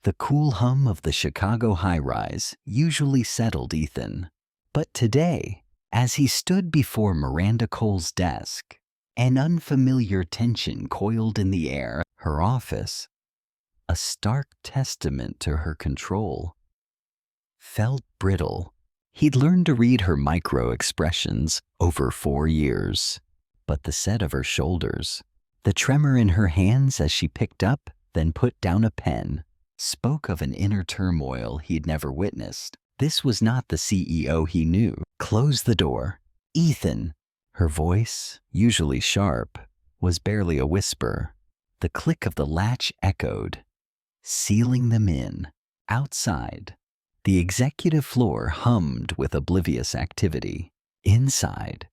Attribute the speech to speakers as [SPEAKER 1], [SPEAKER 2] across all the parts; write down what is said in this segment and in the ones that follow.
[SPEAKER 1] The cool hum of the Chicago high-rise usually settled Ethan. But today, as he stood before Miranda Cole's desk, an unfamiliar tension coiled in the air. Her office, a stark testament to her control, felt brittle. He'd learned to read her micro-expressions over 4 years. But the set of her shoulders, the tremor in her hands as she picked up, then put down a pen, spoke of an inner turmoil he'd never witnessed. This was not the CEO he knew. Close the door. Ethan. Her voice, usually sharp, was barely a whisper. The click of the latch echoed, sealing them in. Outside, the executive floor hummed with oblivious activity. Inside,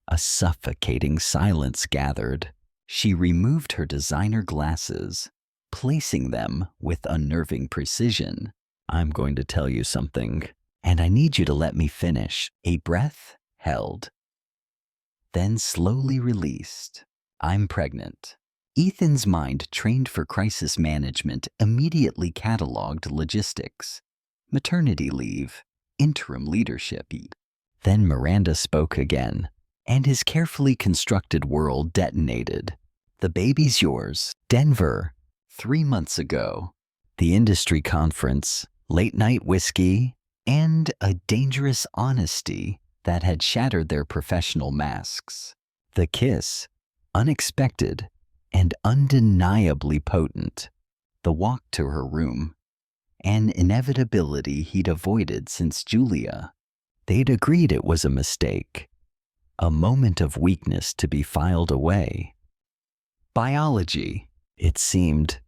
[SPEAKER 1] a suffocating silence gathered. She removed her designer glasses, placing them with unnerving precision. I'm going to tell you something, and I need you to let me finish. A breath held, then slowly released. I'm pregnant. Ethan's mind, trained for crisis management, immediately cataloged logistics, maternity leave, interim leadership. Then Miranda spoke again, and his carefully constructed world detonated. The baby's yours. Denver, 3 months ago. The industry conference, late-night whiskey, and a dangerous honesty that had shattered their professional masks. The kiss, unexpected and undeniably potent. The walk to her room, an inevitability he'd avoided since Julia. They'd agreed it was a mistake, a moment of weakness to be filed away. Biology, it seemed,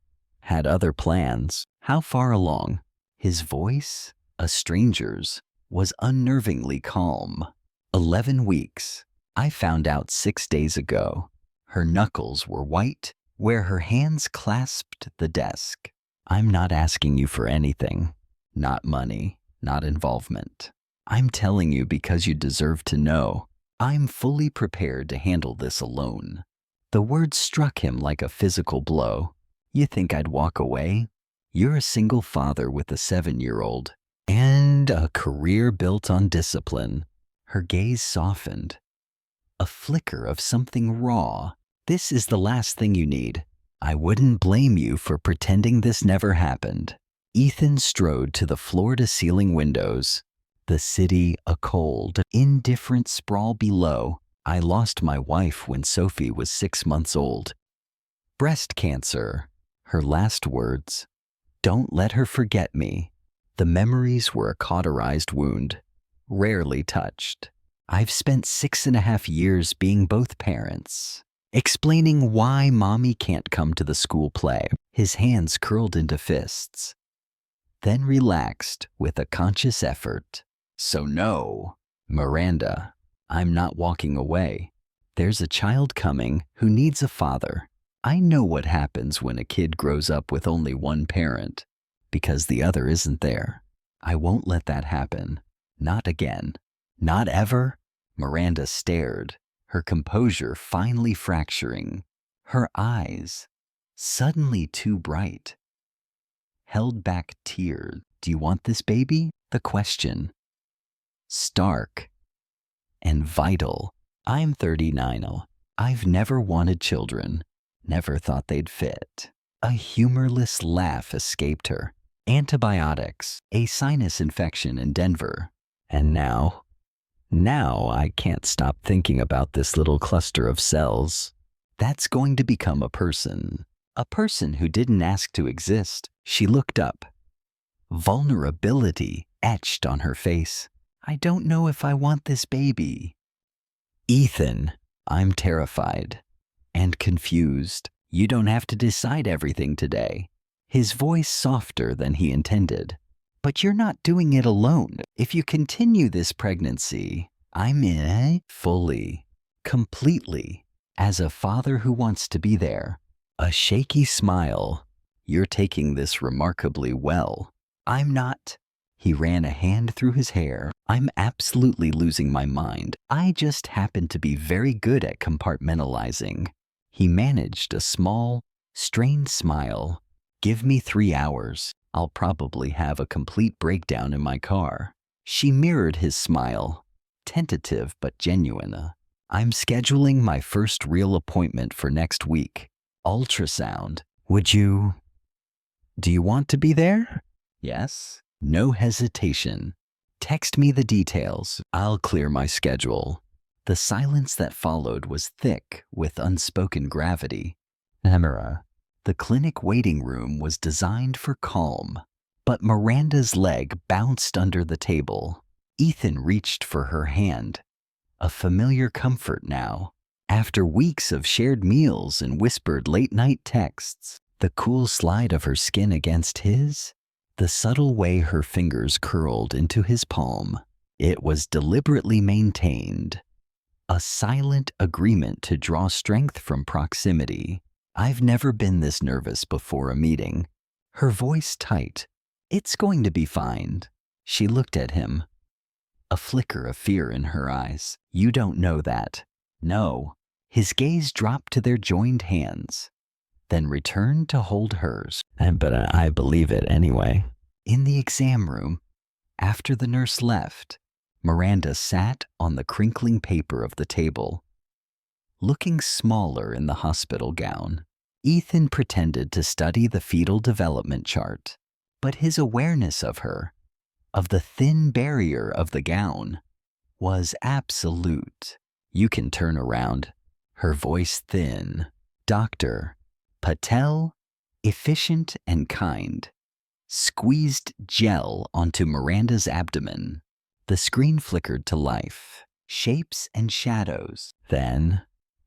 [SPEAKER 1] had other plans. How far along? His voice, a stranger's, was unnervingly calm. 11 weeks. I found out 6 days ago. Her knuckles were white where her hands clasped the desk. I'm not asking you for anything. Not money, not involvement. I'm telling you because you deserve to know. I'm fully prepared to handle this alone. The words struck him like a physical blow. You think I'd walk away? You're a single father with a 7-year-old and a career built on discipline. Her gaze softened. A flicker of something raw. This is the last thing you need. I wouldn't blame you for pretending this never happened. Ethan strode to the floor-to-ceiling windows. The city a cold, indifferent sprawl below. I lost my wife when Sophie was 6 months old. Breast cancer. Her last words. Don't let her forget me. The memories were a cauterized wound, rarely touched. I've spent 6.5 years being both parents, explaining why mommy can't come to the school play. His hands curled into fists, then relaxed with a conscious effort. So no, Miranda, I'm not walking away. There's a child coming who needs a father. I know what happens when a kid grows up with only one parent, because the other isn't there. I won't let that happen. Not again. Not ever. Miranda stared, her composure finally fracturing. Her eyes, suddenly too bright, held back tears. Do you want this baby? The question. Stark and vital. I'm 39. I've never wanted children. Never thought they'd fit. A humorless laugh escaped her. Antibiotics, a sinus infection in Denver. And now I can't stop thinking about this little cluster of cells. That's going to become a person who didn't ask to exist. She looked up. Vulnerability etched on her face. I don't know if I want this baby. Ethan, I'm terrified and confused. You don't have to decide everything today. His voice softer than he intended. But you're not doing it alone. If you continue this pregnancy, I'm in it fully, completely, as a father who wants to be there. A shaky smile. You're taking this remarkably well. I'm not. He ran a hand through his hair. I'm absolutely losing my mind. I just happen to be very good at compartmentalizing. He managed a small, strained smile. Give me 3 hours. I'll probably have a complete breakdown in my car. She mirrored his smile, tentative but genuine. I'm scheduling my first real appointment for next week. Ultrasound. Do you want to be there? Yes. No hesitation. Text me the details. I'll clear my schedule. The silence that followed was thick with unspoken gravity. Emira. The clinic waiting room was designed for calm, but Miranda's leg bounced under the table. Ethan reached for her hand, a familiar comfort now. After weeks of shared meals and whispered late-night texts, the cool slide of her skin against his, the subtle way her fingers curled into his palm, it was deliberately maintained. A silent agreement to draw strength from proximity. I've never been this nervous before a meeting. Her voice tight. It's going to be fine. She looked at him, a flicker of fear in her eyes. You don't know that. No. His gaze dropped to their joined hands, then returned to hold hers. But I believe it anyway. In the exam room, after the nurse left, Miranda sat on the crinkling paper of the table, looking smaller in the hospital gown. Ethan pretended to study the fetal development chart, but his awareness of her, of the thin barrier of the gown, was absolute. You can turn around. Her voice thin. Dr. Patel, efficient and kind, squeezed gel onto Miranda's abdomen. The screen flickered to life, shapes and shadows. Then,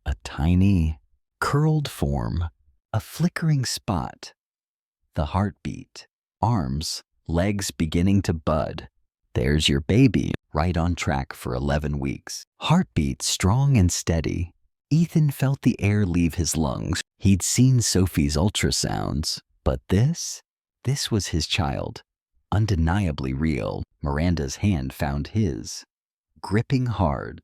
[SPEAKER 1] a tiny, curled form, a flickering spot. The heartbeat, arms, legs beginning to bud. There's your baby, right on track for 11 weeks. Heartbeat strong and steady. Ethan felt the air leave his lungs. He'd seen Sophie's ultrasounds, but this was his child. Undeniably real. Miranda's hand found his, gripping hard.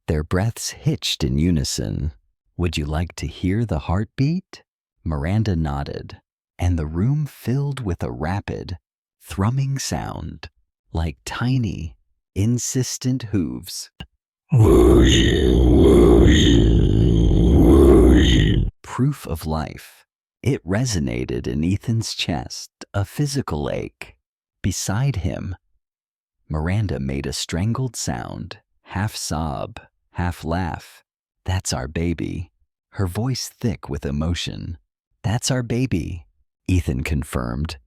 [SPEAKER 1] Their breaths hitched in unison. Would you like to hear the heartbeat? Miranda nodded, and the room filled with a rapid, thrumming sound, like tiny, insistent hooves. Proof of life. It resonated in Ethan's chest, a physical ache. Beside him, Miranda made a strangled sound, half sob, half laugh. That's our baby. Her voice thick with emotion. That's our baby, Ethan confirmed.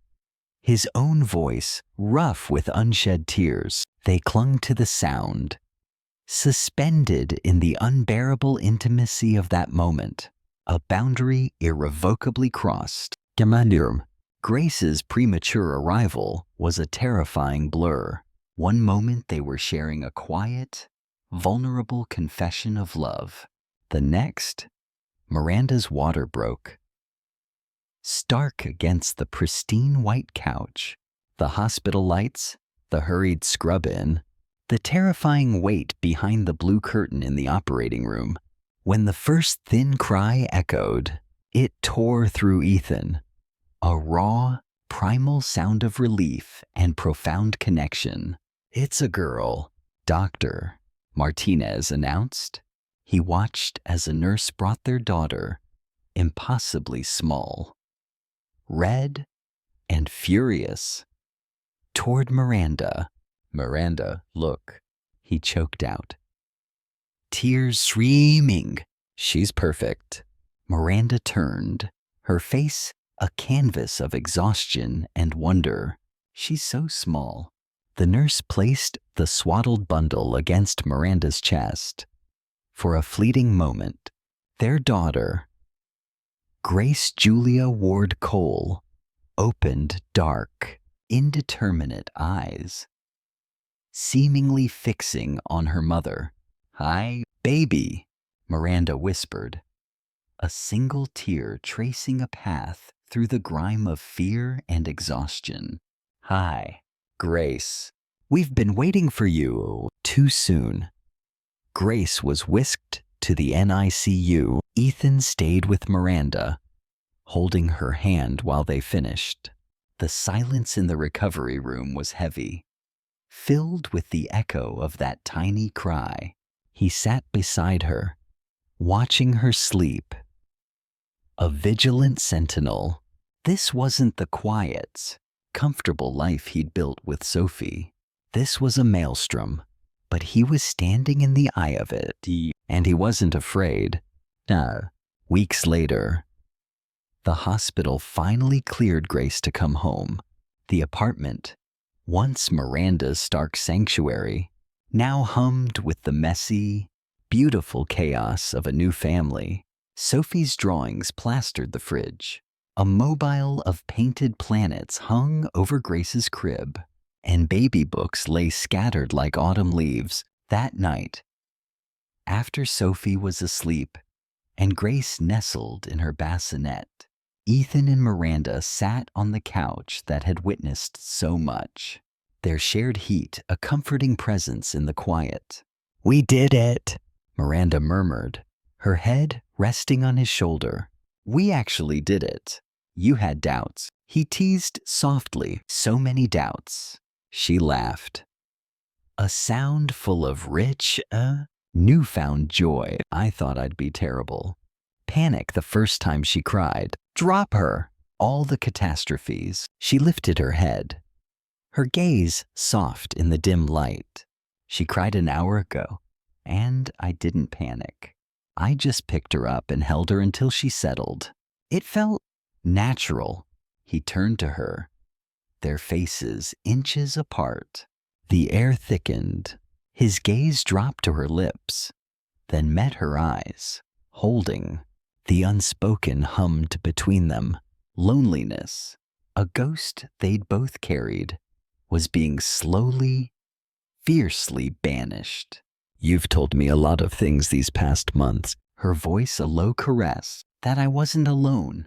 [SPEAKER 1] His own voice, rough with unshed tears, they clung to the sound, suspended in the unbearable intimacy of that moment. A boundary irrevocably crossed. Grace's premature arrival was a terrifying blur. One moment they were sharing a quiet, vulnerable confession of love. The next, Miranda's water broke. Stark against the pristine white couch, the hospital lights, the hurried scrub-in, the terrifying weight behind the blue curtain in the operating room. When the first thin cry echoed, it tore through Ethan. A raw, primal sound of relief and profound connection. It's a girl, Dr. Martinez announced. He watched as a nurse brought their daughter, impossibly small, red and furious, toward Miranda. Miranda, look, he choked out. Tears streaming. She's perfect. Miranda turned, her face a canvas of exhaustion and wonder. She's so small. The nurse placed the swaddled bundle against Miranda's chest. For a fleeting moment, their daughter, Grace Julia Ward Cole, opened dark, indeterminate eyes, seemingly fixing on her mother. Hi, baby, Miranda whispered, a single tear tracing a path through the grime of fear and exhaustion. Hi, Grace. We've been waiting for you. Too soon. Grace was whisked to the NICU. Ethan stayed with Miranda, holding her hand while they finished. The silence in the recovery room was heavy, filled with the echo of that tiny cry. He sat beside her, watching her sleep. A vigilant sentinel. This wasn't the quiet, comfortable life he'd built with Sophie. This was a maelstrom, but he was standing in the eye of it, and he wasn't afraid. Weeks later, the hospital finally cleared Grace to come home. The apartment, once Miranda's stark sanctuary, now hummed with the messy, beautiful chaos of a new family. Sophie's drawings plastered the fridge. A mobile of painted planets hung over Grace's crib, and baby books lay scattered like autumn leaves. That night, after Sophie was asleep and Grace nestled in her bassinet, Ethan and Miranda sat on the couch that had witnessed so much. Their shared heat, a comforting presence in the quiet. "We did it," Miranda murmured, her head resting on his shoulder. "We actually did it. You had doubts," he teased softly. "So many doubts." She laughed. A sound full of rich, newfound joy. "I thought I'd be terrible. Panic the first time she cried. Drop her. All the catastrophes." She lifted her head, her gaze soft in the dim light. "She cried an hour ago, and I didn't panic. I just picked her up and held her until she settled. It felt natural." He turned to her, their faces inches apart. The air thickened. His gaze dropped to her lips, then met her eyes, holding. The unspoken hummed between them. Loneliness, a ghost they'd both carried, was being slowly, fiercely banished. "You've told me a lot of things these past months," her voice a low caress, "that I wasn't alone,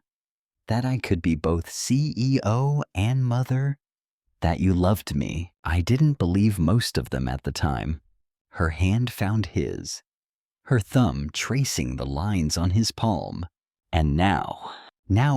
[SPEAKER 1] that I could be both CEO and mother, that you loved me." I didn't believe most of them at the time. Her hand found his, her thumb tracing the lines on his palm. "And now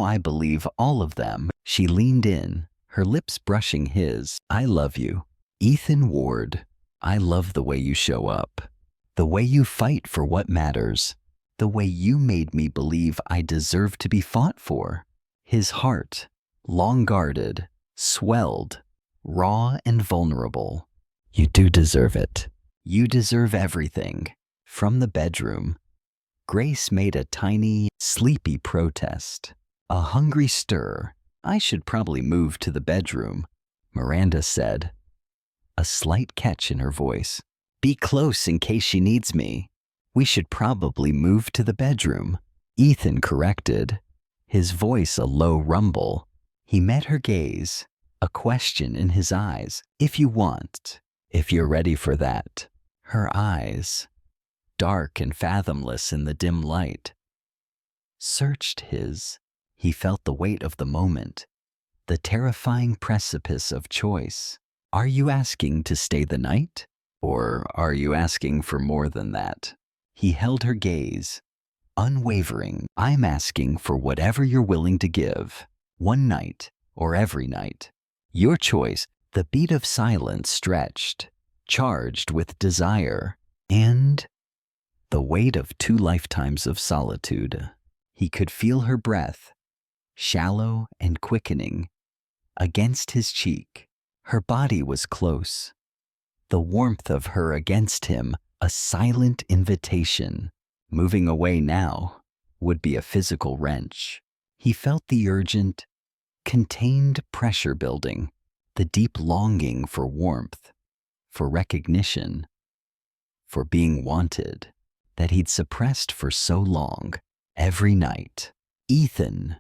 [SPEAKER 1] I believe all of them." She leaned in, her lips brushing his. "I love you, Ethan Ward. I love the way you show up, the way you fight for what matters, the way you made me believe I deserve to be fought for." His heart, long guarded, swelled, raw and vulnerable. "You do deserve it. You deserve everything." From the bedroom, Grace made a tiny, sleepy protest. A hungry stir. "I should probably move to the bedroom," Miranda said, a slight catch in her voice. "Be close in case she needs me." "We should probably move to the bedroom," Ethan corrected, his voice a low rumble. He met her gaze, a question in his eyes. "If you want, if you're ready for that." Her eyes, dark and fathomless in the dim light, searched his. He felt the weight of the moment, the terrifying precipice of choice. "Are you asking to stay the night? Or are you asking for more than that?" He held her gaze, unwavering. "I'm asking for whatever you're willing to give. One night or every night. Your choice." The beat of silence stretched, charged with desire, and the weight of 2 lifetimes of solitude. He could feel her breath, shallow and quickening, against his cheek. Her body was close, the warmth of her against him, a silent invitation. Moving away now would be a physical wrench. He felt the urgent, contained pressure building, the deep longing for warmth, for recognition, for being wanted, that he'd suppressed for so long. Every night, Ethan